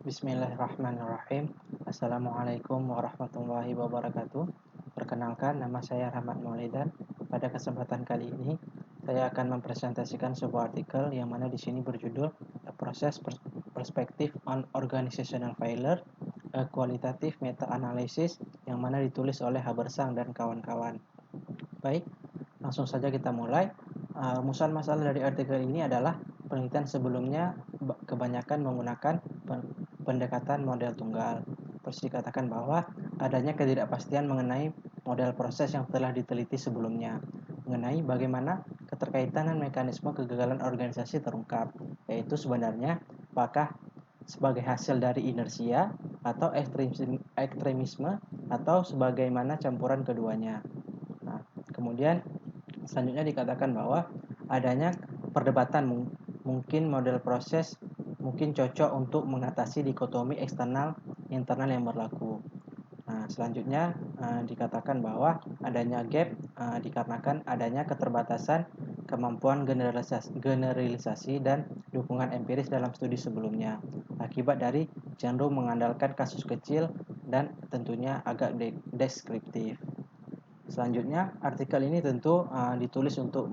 Bismillahirrahmanirrahim. Assalamualaikum warahmatullahi wabarakatuh. Perkenalkan, nama saya Rahmat Maulidan. Pada kesempatan kali ini, saya akan mempresentasikan sebuah artikel yang mana di sini berjudul A Process Perspective on Organizational Failure, a Qualitative Meta-Analysis, yang mana ditulis oleh Habersang dan kawan-kawan. Baik, langsung saja kita mulai. Rumusan masalah dari artikel ini adalah penelitian sebelumnya kebanyakan menggunakan pendekatan model tunggal. Terus dikatakan bahwa adanya ketidakpastian mengenai model proses yang telah diteliti sebelumnya, mengenai bagaimana keterkaitan dan mekanisme kegagalan organisasi terungkap, yaitu sebenarnya apakah sebagai hasil dari inersia atau ekstremisme atau sebagaimana campuran keduanya. Nah, kemudian selanjutnya dikatakan bahwa adanya perdebatan mungkin model proses mungkin cocok untuk mengatasi dikotomi eksternal internal yang berlaku. Nah, selanjutnya dikatakan bahwa adanya gap dikarenakan adanya keterbatasan kemampuan generalisasi dan dukungan empiris dalam studi sebelumnya akibat dari cenderung mengandalkan kasus kecil dan tentunya agak deskriptif. Selanjutnya, artikel ini tentu ditulis untuk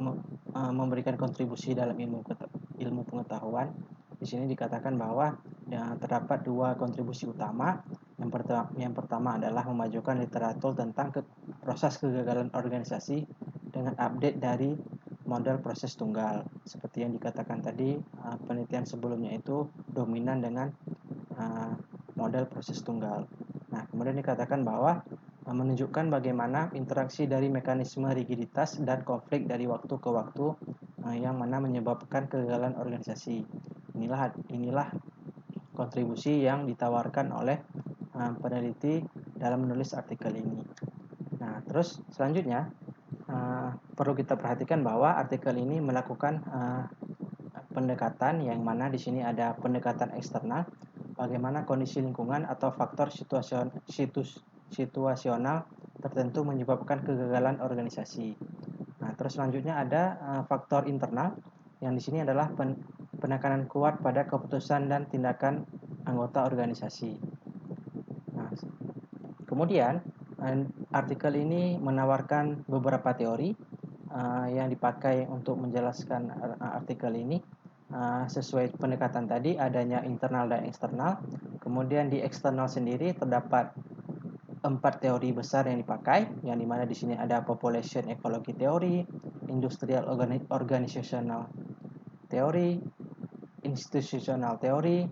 memberikan kontribusi dalam ilmu pengetahuan. Di sini dikatakan bahwa terdapat dua kontribusi utama. Yang pertama adalah memajukan literatur tentang proses kegagalan organisasi dengan update dari model proses tunggal. Seperti yang dikatakan tadi, penelitian sebelumnya itu dominan dengan model proses tunggal. Nah, kemudian dikatakan bahwa menunjukkan bagaimana interaksi dari mekanisme rigiditas dan konflik dari waktu ke waktu yang mana menyebabkan kegagalan organisasi. Inilah kontribusi yang ditawarkan oleh peneliti dalam menulis artikel ini. Nah, terus selanjutnya perlu kita perhatikan bahwa artikel ini melakukan pendekatan yang mana di sini ada pendekatan eksternal, bagaimana kondisi lingkungan atau faktor situasional tertentu menyebabkan kegagalan organisasi. Nah, terus selanjutnya ada faktor internal yang di sini adalah penekanan kuat pada keputusan dan tindakan anggota organisasi. Nah, kemudian artikel ini menawarkan beberapa teori yang dipakai untuk menjelaskan artikel ini. Sesuai pendekatan tadi, adanya internal dan eksternal. Kemudian di eksternal sendiri terdapat 4 teori besar yang dipakai, yang dimana di sini ada population ecology theory, industrial organizational theory, institutional theory,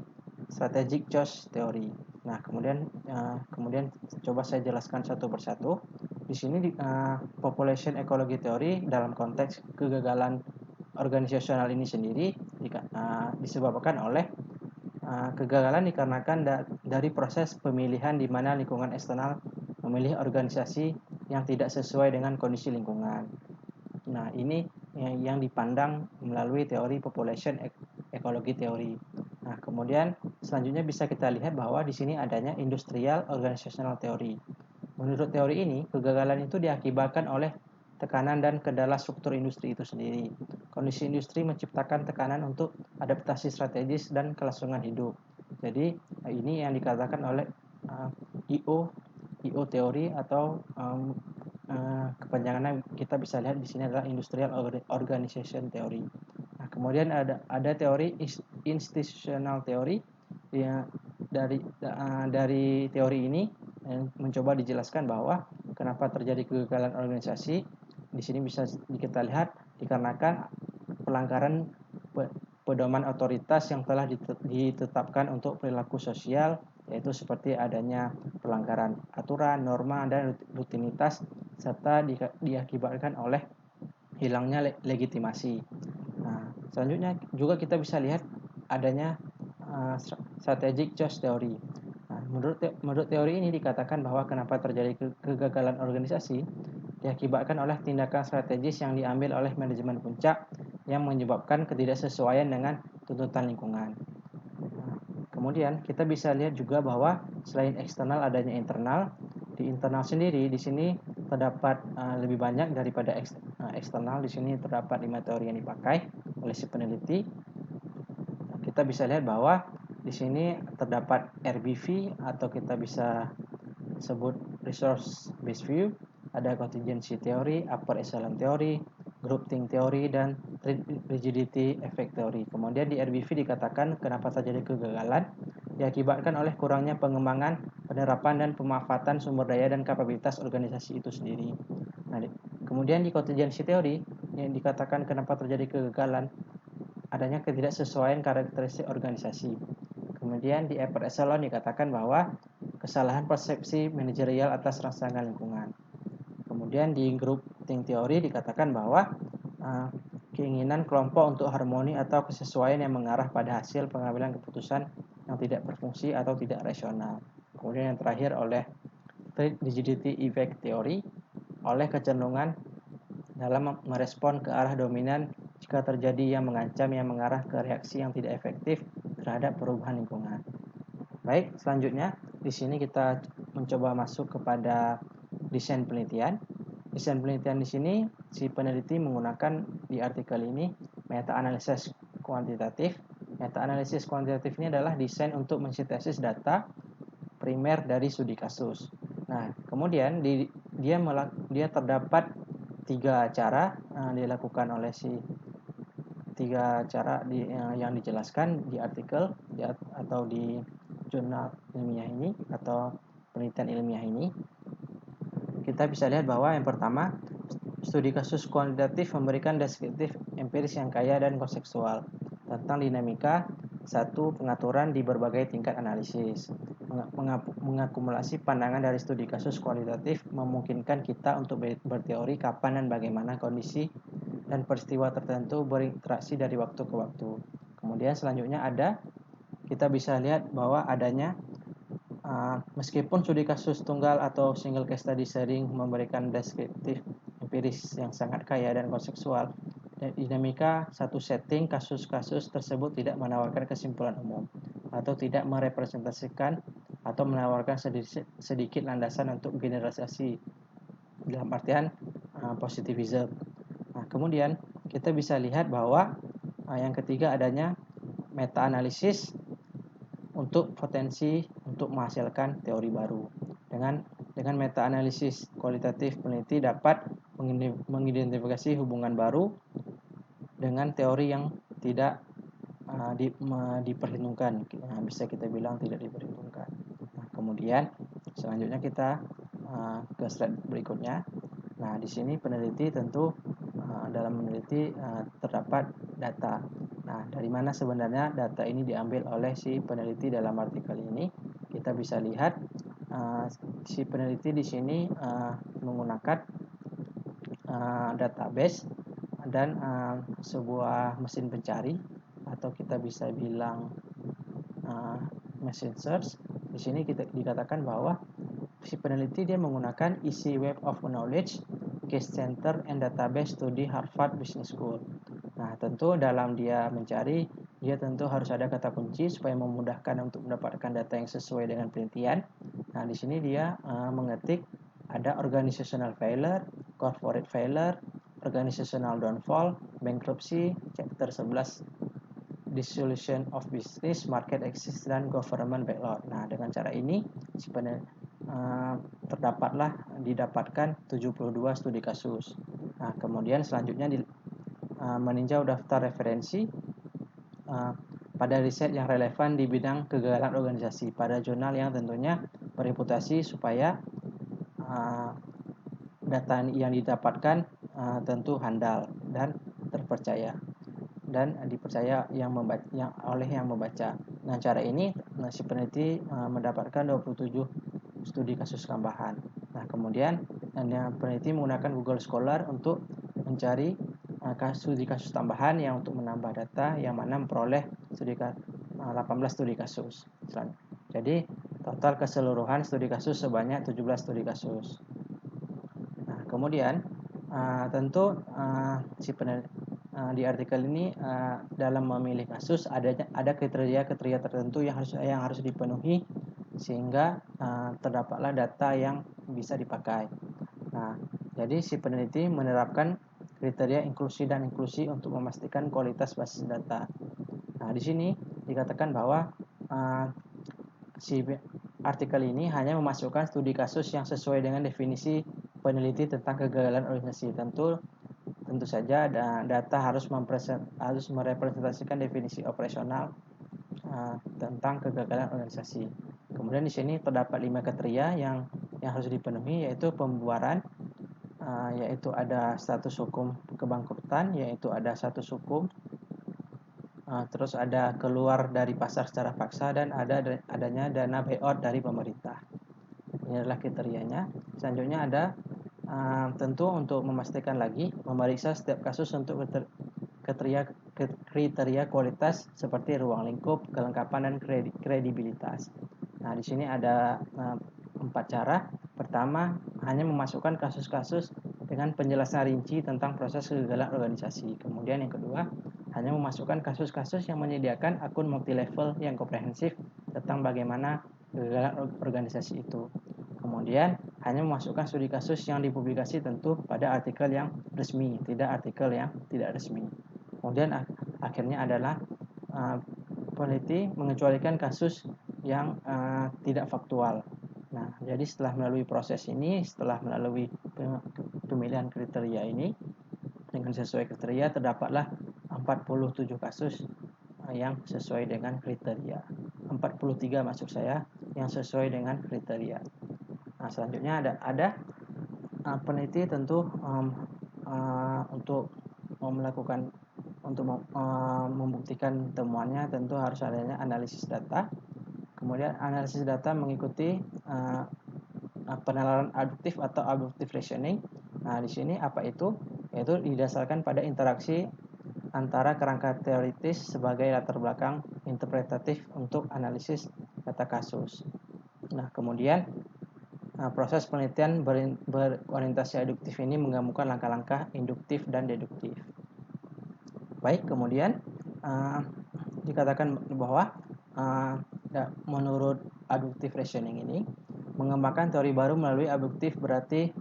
strategic choice theory. Nah, kemudian coba saya jelaskan satu persatu. Di sini population ecology theory dalam konteks kegagalan organisasional ini sendiri disebabkan oleh kegagalan dikarenakan dari proses pemilihan di mana lingkungan eksternal memilih organisasi yang tidak sesuai dengan kondisi lingkungan. Nah, ini yang dipandang melalui teori population ecology theory. Nah, kemudian selanjutnya bisa kita lihat bahwa di sini adanya industrial organizational theory. Menurut teori ini, kegagalan itu diakibatkan oleh tekanan dan kendala struktur industri itu sendiri. Kondisi industri menciptakan tekanan untuk adaptasi strategis dan kelangsungan hidup. Jadi ini yang dikatakan oleh IO teori atau kepanjangannya kita bisa lihat di sini adalah Industrial Organization Theory. Nah, kemudian ada teori institutional theory yang dari teori ini mencoba dijelaskan bahwa kenapa terjadi kegagalan organisasi. Di sini bisa kita lihat dikarenakan pelanggaran pedoman otoritas yang telah ditetapkan untuk perilaku sosial, yaitu seperti adanya pelanggaran aturan, norma, dan rutinitas, serta diakibatkan oleh hilangnya legitimasi. Nah, selanjutnya juga kita bisa lihat adanya strategic choice theory. Nah, menurut teori ini dikatakan bahwa kenapa terjadi kegagalan organisasi diakibatkan oleh tindakan strategis yang diambil oleh manajemen puncak yang menyebabkan ketidaksesuaian dengan tuntutan lingkungan. Nah, kemudian kita bisa lihat juga bahwa selain eksternal adanya internal. Di internal sendiri di sini terdapat lebih banyak daripada eksternal. Di sini terdapat 5 teori yang dipakai oleh si peneliti. Kita bisa lihat bahwa di sini terdapat RBV atau kita bisa sebut resource based view, ada contingency theory, upper echelon theory, groupthink theory, dan rigidity effect theory. Kemudian di RBV dikatakan kenapa terjadi kegagalan diakibatkan oleh kurangnya pengembangan, penerapan, dan pemanfaatan sumber daya dan kapabilitas organisasi itu sendiri. Nah, kemudian di contingency theory yang dikatakan kenapa terjadi kegagalan adanya ketidaksesuaian karakteristik organisasi. Kemudian di upper echelon dikatakan bahwa kesalahan persepsi manajerial atas rangsangan lingkungan. Kemudian di group think theory dikatakan bahwa keinginan kelompok untuk harmoni atau kesesuaian yang mengarah pada hasil pengambilan keputusan yang tidak berfungsi atau tidak rasional. Kemudian yang terakhir oleh rigidity effect theory, oleh kecenderungan dalam merespon ke arah dominan jika terjadi yang mengancam yang mengarah ke reaksi yang tidak efektif terhadap perubahan lingkungan. Baik, selanjutnya di sini kita mencoba masuk kepada desain penelitian. Desain penelitian di sini si peneliti menggunakan di artikel ini meta-analisis kuantitatif. Meta-analisis kuantitatif ini adalah desain untuk mensintesis data primer dari studi kasus. Nah, kemudian dia terdapat tiga cara dilakukan oleh yang dijelaskan di artikel atau di jurnal ilmiah ini atau penelitian ilmiah ini. Kita bisa lihat bahwa yang pertama, studi kasus kuantitatif memberikan deskriptif empiris yang kaya dan konseptual tentang dinamika satu pengaturan di berbagai tingkat analisis. Mengakumulasi pandangan dari studi kasus kualitatif memungkinkan kita untuk berteori kapan dan bagaimana kondisi dan peristiwa tertentu berinteraksi dari waktu ke waktu. Kemudian selanjutnya kita bisa lihat bahwa adanya meskipun studi kasus tunggal atau single case study sering memberikan deskriptif empiris yang sangat kaya dan konseptual, dinamika satu setting kasus-kasus tersebut tidak menawarkan kesimpulan umum atau tidak merepresentasikan atau menawarkan sedikit landasan untuk generalisasi dalam artian positivism. Nah, kemudian kita bisa lihat bahwa yang ketiga adanya meta-analisis untuk potensi untuk menghasilkan teori baru. Dengan meta-analisis kualitatif, peneliti dapat mengidentifikasi hubungan baru dengan teori yang tidak diperhitungkan. Bisa kita bilang tidak diperhitungkan. Nah, kemudian selanjutnya kita ke slide berikutnya. Nah, di sini peneliti tentu dalam meneliti terdapat data. Nah, dari mana sebenarnya data ini diambil oleh si peneliti dalam artikel ini? Kita bisa lihat si peneliti di sini menggunakan database dan sebuah mesin pencari atau kita bisa bilang machine search. Di sini dikatakan bahwa si peneliti dia menggunakan Easy Web of Knowledge, Case Center, and Database Study Harvard Business School. Nah, tentu dalam dia mencari, dia tentu harus ada kata kunci supaya memudahkan untuk mendapatkan data yang sesuai dengan penelitian. Nah, di sini dia mengetik ada organizational failure, corporate failure, organizational downfall, bankruptcy, chapter 11 dissolution of business, market access, dan government bailout. Nah, dengan cara ini didapatkan 72 studi kasus. Nah, kemudian selanjutnya meninjau daftar referensi pada riset yang relevan di bidang kegagalan organisasi pada jurnal yang tentunya bereputasi supaya data yang didapatkan tentu handal dan terpercaya dan dipercaya oleh yang membaca. Nah, cara ini si peneliti mendapatkan 27 studi kasus tambahan. Nah, kemudian peneliti menggunakan Google Scholar untuk mencari studi kasus tambahan yang untuk menambah data yang mana memperoleh 18 studi kasus. Jadi total keseluruhan studi kasus sebanyak 17 studi kasus. Nah, kemudian tentu si peneliti di artikel ini dalam memilih kasus ada kriteria tertentu yang harus dipenuhi sehingga terdapatlah data yang bisa dipakai. Nah, jadi si peneliti menerapkan kriteria inklusi dan inklusi untuk memastikan kualitas basis data. Nah, di sini dikatakan bahwa si artikel ini hanya memasukkan studi kasus yang sesuai dengan definisi peneliti tentang kegagalan organisasi. Tentu saja data harus merepresentasikan definisi operasional tentang kegagalan organisasi. Kemudian di sini terdapat 5 kriteria yang harus dipenuhi, yaitu pembubaran, yaitu ada status hukum kebangkrutan, yaitu ada status hukum, terus ada keluar dari pasar secara paksa, dan adanya dana buyout dari pemerintah. Ini adalah kriterianya. Selanjutnya ada tentu untuk memastikan lagi, memeriksa setiap kasus untuk kriteria kualitas seperti ruang lingkup, kelengkapan, dan kredibilitas. Nah, di sini ada 4 cara. Pertama, hanya memasukkan kasus-kasus dengan penjelasan rinci tentang proses kegagalan organisasi. Kemudian yang kedua, hanya memasukkan kasus-kasus yang menyediakan akun multilevel yang komprehensif tentang bagaimana kegagalan organisasi itu. Kemudian hanya memasukkan studi kasus yang dipublikasi tentu pada artikel yang resmi, tidak artikel yang tidak resmi. Kemudian akhirnya adalah peneliti mengecualikan kasus yang tidak faktual. Nah, jadi setelah melalui proses ini, setelah melalui pemilihan kriteria ini, dengan sesuai kriteria terdapatlah 47 kasus yang sesuai dengan kriteria. 43 maksud saya yang sesuai dengan kriteria. Nah, selanjutnya ada peneliti tentu untuk melakukan membuktikan temuannya tentu harus adanya analisis data. Kemudian analisis data mengikuti penalaran aduktif atau abductive reasoning. Nah, di sini apa itu? Yaitu didasarkan pada interaksi antara kerangka teoritis sebagai latar belakang interpretatif untuk analisis data kasus. Nah, kemudian proses penelitian berorientasi aduktif ini menggabungkan langkah-langkah induktif dan deduktif. Baik, kemudian dikatakan bahwa menurut aduktif reasoning ini, mengembangkan teori baru melalui abduktif berarti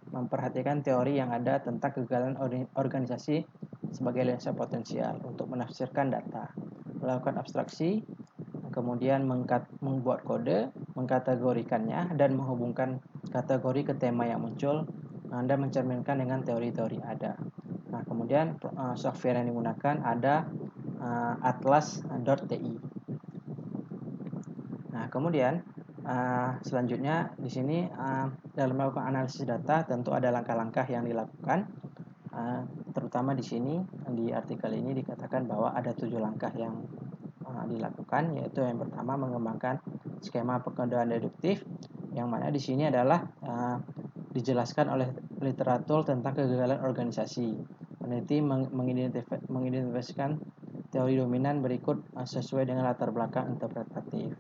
memperhatikan teori yang ada tentang kegagalan organisasi sebagai lensa potensial untuk menafsirkan data, melakukan abstraksi, kemudian membuat kode, mengkategorikannya, dan menghubungkan kategori ke tema yang muncul, dan mencerminkan dengan teori-teori ada. Nah, kemudian software yang digunakan ada atlas.ti. Nah, kemudian selanjutnya di sini dalam melakukan analisis data tentu ada langkah-langkah yang dilakukan. Terutama di sini di artikel ini dikatakan bahwa ada 7 langkah yang dilakukan, yaitu yang pertama mengembangkan skema pengendalian deduktif, yang mana di sini adalah dijelaskan oleh literatur tentang kegagalan organisasi. Peneliti mengidentifikasikan teori dominan berikut sesuai dengan latar belakang interpretatif.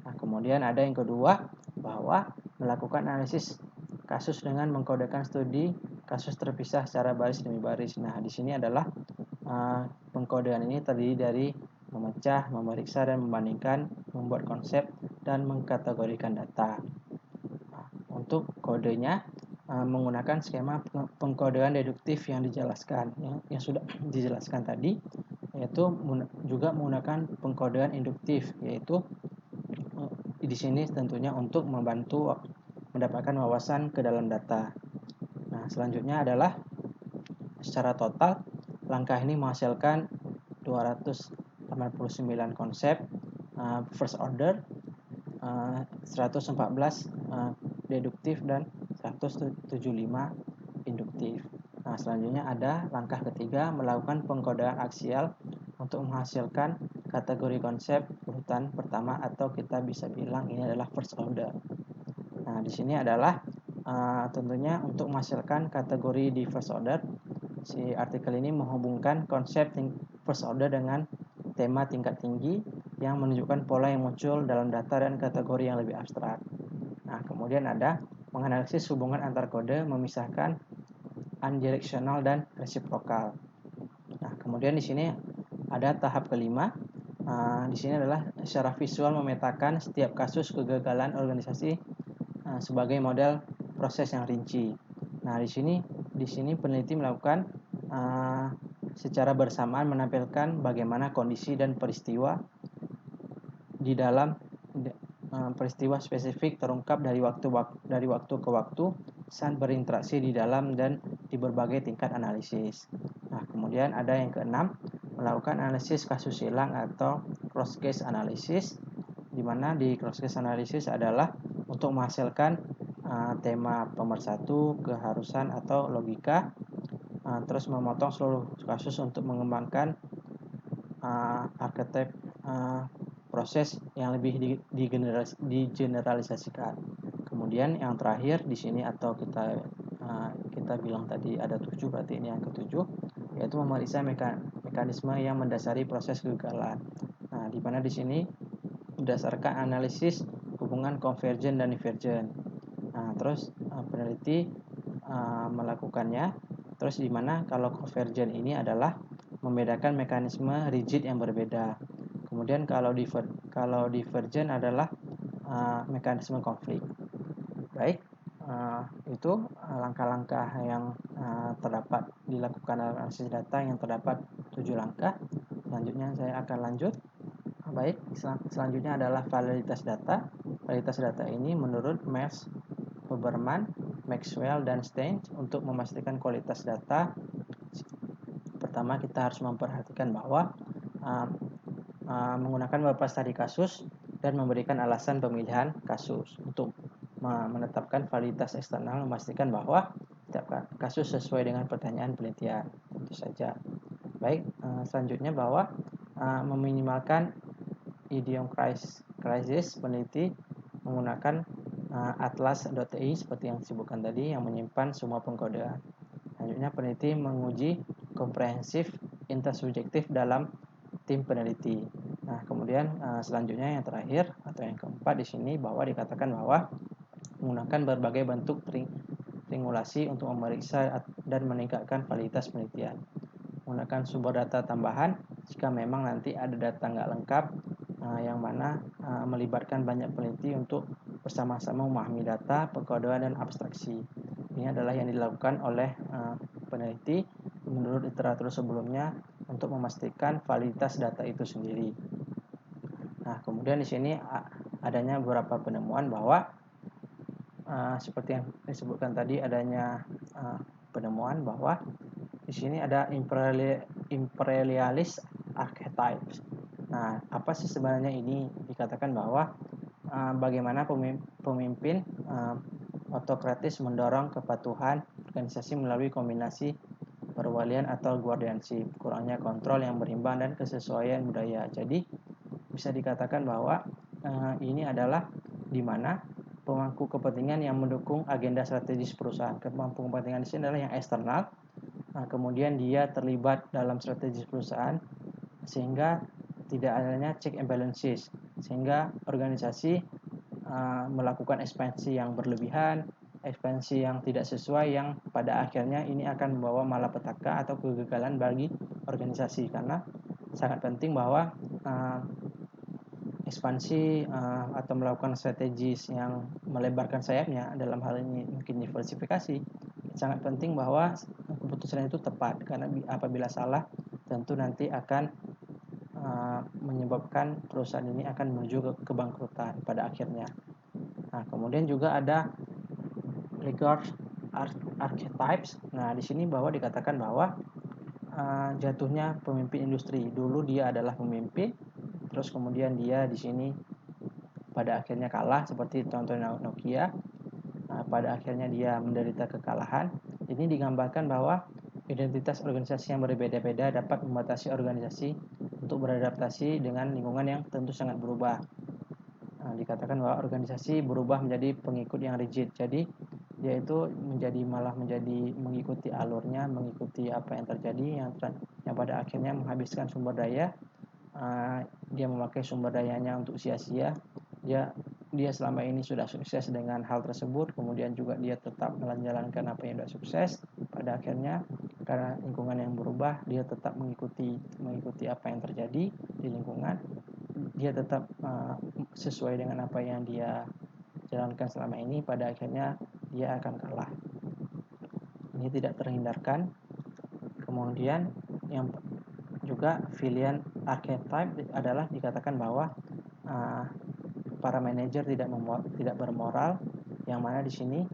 Nah, kemudian ada yang kedua, bahwa melakukan analisis kasus dengan mengkodekan studi kasus terpisah secara baris demi baris. Nah, di sini adalah pengkodean ini terdiri dari memecah, memeriksa, dan membandingkan, membuat konsep, dan mengkategorikan data. Nah, untuk kodenya menggunakan skema pengkodean deduktif yang dijelaskan, yang sudah dijelaskan tadi, yaitu juga menggunakan pengkodean induktif, yaitu di sini tentunya untuk membantu mendapatkan wawasan ke dalam data. Nah, selanjutnya adalah secara total langkah ini menghasilkan 289 konsep first order, 114 deduktif, dan 175 induktif. Nah, selanjutnya ada langkah ketiga, melakukan pengkodean aksial untuk menghasilkan kategori konsep urutan pertama, atau kita bisa bilang ini adalah first order. Nah, di sini adalah tentunya untuk menghasilkan kategori di first order, si artikel ini menghubungkan konsep first order dengan tema tingkat tinggi yang menunjukkan pola yang muncul dalam data dan kategori yang lebih abstrak. Nah, kemudian ada menganalisis hubungan antar kode, memisahkan unidirectional dan reciprocal. Nah, kemudian di sini ada tahap kelima. Di sini adalah secara visual memetakan setiap kasus kegagalan organisasi sebagai model proses yang rinci. Nah, di sini peneliti melakukan secara bersamaan menampilkan bagaimana kondisi dan peristiwa di dalam peristiwa spesifik terungkap dari waktu ke waktu saat berinteraksi di dalam dan di berbagai tingkat analisis. Nah, kemudian ada yang keenam, melakukan analisis kasus silang atau cross case analysis, di mana di cross case analysis adalah untuk menghasilkan tema pemersatu, keharusan atau logika, terus memotong seluruh kasus untuk mengembangkan archetype proses yang lebih digeneralisasikan. Kemudian yang terakhir di sini atau kita bilang tadi ada 7, berarti ini yang ketujuh, yaitu memeriksa mekanisme yang mendasari proses kegagalan. Nah, di mana di sini berdasarkan analisis hubungan konvergen dan divergen. Nah, terus peneliti melakukannya. Terus di mana kalau konvergen ini adalah membedakan mekanisme rigid yang berbeda. Kemudian kalau divergen adalah mekanisme konflik. Baik, itu langkah-langkah yang terdapat dilakukan dalam analisis data yang terdapat 7 langkah. Selanjutnya saya akan lanjut. Baik, selanjutnya adalah validitas data. Validitas data ini menurut Mers, Huberman, Maxwell, dan Stein untuk memastikan kualitas data. Pertama, kita harus memperhatikan bahwa menggunakan beberapa studi kasus dan memberikan alasan pemilihan kasus untuk menetapkan validitas eksternal, memastikan bahwa setiap kasus sesuai dengan pertanyaan penelitian. Itu saja. Baik, selanjutnya bahwa meminimalkan idiom crisis, peneliti menggunakan atlas.ti seperti yang disebutkan tadi yang menyimpan semua pengkodean. Selanjutnya peneliti menguji komprehensif intersubjektif dalam tim peneliti. Nah, kemudian selanjutnya yang terakhir atau yang keempat di sini bahwa dikatakan bahwa menggunakan berbagai bentuk triangulasi untuk memeriksa dan meningkatkan validitas penelitian. Menggunakan sumber data tambahan jika memang nanti ada data nggak lengkap yang mana melibatkan banyak peneliti untuk bersama-sama memahami data, pengkodean, dan abstraksi. Ini adalah yang dilakukan oleh peneliti menurut literatur sebelumnya untuk memastikan validitas data itu sendiri. Nah, kemudian di sini adanya beberapa penemuan bahwa seperti yang disebutkan tadi, adanya penemuan bahwa di sini ada imperialist archetypes. Nah, apa sih sebenarnya ini? Dikatakan bahwa bagaimana pemimpin autokratis mendorong kepatuhan organisasi melalui kombinasi perwalian atau guardianship, kurangnya kontrol yang berimbang dan kesesuaian budaya. Jadi bisa dikatakan bahwa ini adalah di mana pemangku kepentingan yang mendukung agenda strategis perusahaan. Pemangku kepentingan di sini adalah yang eksternal. Kemudian dia terlibat dalam strategis perusahaan sehingga tidak adanya check and balances, sehingga organisasi melakukan ekspansi yang berlebihan, ekspansi yang tidak sesuai, yang pada akhirnya ini akan membawa malapetaka atau kegagalan bagi organisasi. Karena sangat penting bahwa ekspansi atau melakukan strategis yang melebarkan sayapnya, dalam hal ini mungkin diversifikasi, sangat penting bahwa keputusan itu tepat, karena apabila salah tentu nanti akan menyebabkan perusahaan ini akan menuju ke kebangkrutan pada akhirnya. Nah, kemudian juga ada regard archetypes. Nah, di sini bahwa dikatakan bahwa jatuhnya pemimpin industri. Dulu dia adalah pemimpin, terus kemudian dia di sini pada akhirnya kalah, seperti contoh Nokia. Pada akhirnya dia menderita kekalahan. Ini digambarkan bahwa identitas organisasi yang berbeda-beda dapat membatasi organisasi untuk beradaptasi dengan lingkungan yang tentu sangat berubah. Dikatakan bahwa organisasi berubah menjadi pengikut yang rigid. Jadi dia itu malah menjadi mengikuti alurnya, mengikuti apa yang terjadi, yang pada akhirnya menghabiskan sumber daya. Dia memakai sumber dayanya untuk sia-sia. Dia selama ini sudah sukses dengan hal tersebut, kemudian juga dia tetap menjalankan apa yang sudah sukses. Pada akhirnya karena lingkungan yang berubah, dia tetap mengikuti apa yang terjadi di lingkungan. Dia tetap sesuai dengan apa yang dia jalankan selama ini. Pada akhirnya dia akan kalah. Ini tidak terhindarkan. Kemudian yang juga Filian archetype adalah dikatakan bahwa para manajer tidak bermoral, yang mana di sini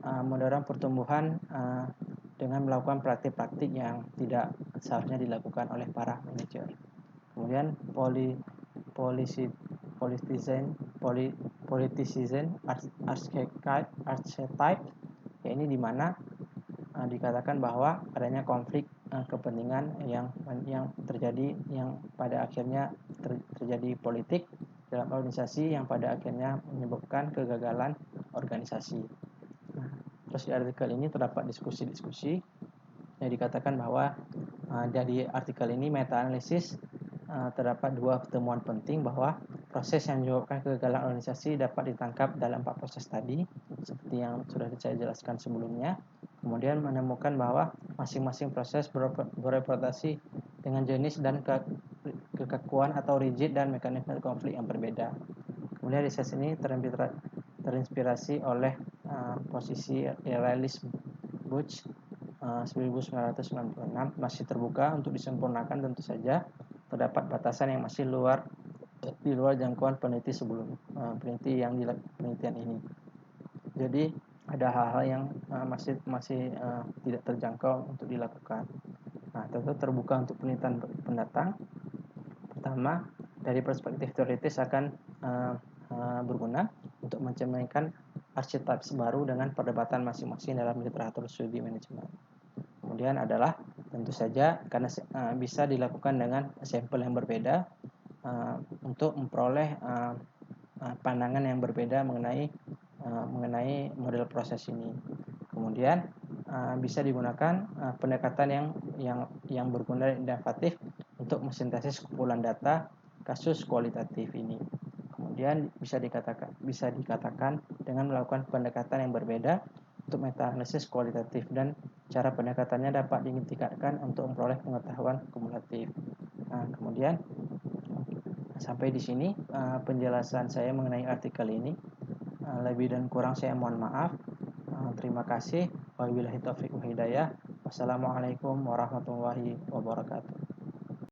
mendorong pertumbuhan dengan melakukan praktik-praktik yang tidak seharusnya dilakukan oleh para manajer. Kemudian politicization archetype, ya ini di mana dikatakan bahwa adanya konflik kepentingan yang terjadi, yang pada akhirnya terjadi politik dalam organisasi, yang pada akhirnya menyebabkan kegagalan organisasi. Nah, terus di artikel ini terdapat diskusi-diskusi yang dikatakan bahwa dari artikel ini meta-analisis terdapat dua temuan penting, bahwa proses yang menyebabkan kegagalan organisasi dapat ditangkap dalam 4 proses tadi, seperti yang sudah saya jelaskan sebelumnya. Kemudian menemukan bahwa masing-masing proses berorientasi dengan jenis dan kekakuan atau rigid dan mekanisme konflik yang berbeda. Kemudian riset ini terinspirasi oleh posisi Realis Butch 1996, masih terbuka untuk disempurnakan. Tentu saja terdapat batasan yang masih di luar jangkauan peneliti sebelum peneliti yang dilakukan penelitian ini. Jadi ada hal-hal yang masih tidak terjangkau untuk dilakukan. Nah, tentu terbuka untuk penelitian pendatang. Pertama, dari perspektif teoritis akan berguna untuk mencerminkan archetype baru dengan perdebatan masing-masing dalam literatur studi manajemen. Kemudian adalah tentu saja karena bisa dilakukan dengan sampel yang berbeda untuk memperoleh pandangan yang berbeda mengenai model proses ini. Kemudian bisa digunakan pendekatan yang berguna dan inovatif untuk mensintesis kumpulan data kasus kualitatif ini. Kemudian bisa dikatakan dengan melakukan pendekatan yang berbeda untuk meta-analisis kualitatif, dan cara pendekatannya dapat ditingkatkan untuk memperoleh pengetahuan kumulatif. Nah, kemudian sampai di sini penjelasan saya mengenai artikel ini. Lebih dan kurang saya mohon maaf. Terima kasih. Wabillahi taufiq wal hidayah. Wassalamualaikum warahmatullahi wabarakatuh.